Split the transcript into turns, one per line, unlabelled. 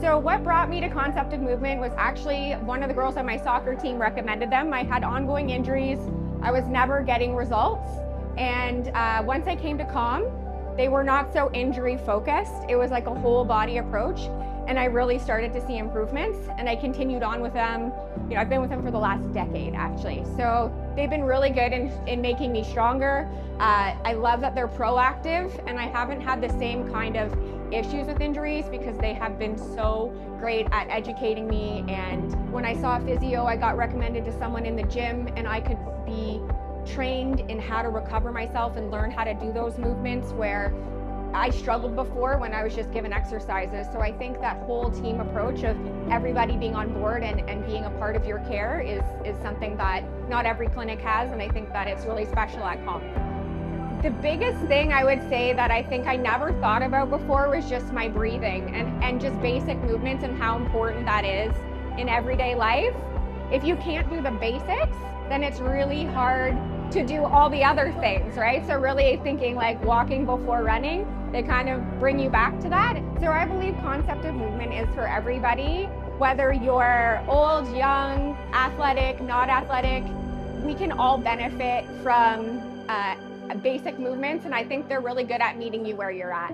So what brought me to Concept of Movement was actually one of the girls on my soccer team recommended them. I had ongoing injuries. I was never getting results. And once I came to they were not so injury focused. It was like a whole body approach. And I really started to see improvements, and I continued on with them. You know, I've been with them for the last decade, actually. So they've been really good in making me stronger. I love that they're proactive, and I haven't had the same kind of issues with injuries because they have been so great at educating me. And when I saw a physio, I got recommended to someone in the gym, and I could be trained in how to recover myself and learn how to do those movements where I struggled before when I was just given exercises. So I think that whole team approach of everybody being on board and being a part of your care is something that not every clinic has, and I think that it's really special at Comp. The biggest thing I would say that I think I never thought about before was just my breathing and just basic movements and how important that is in everyday life. If you can't do the basics, then it's really hard to do all the other things, right? So really thinking like walking before running, they kind of bring you back to that. So I believe Concept of Movement is for everybody, whether you're old, young, athletic, not athletic. We can all benefit from basic movements, and I think they're really good at meeting you where you're at.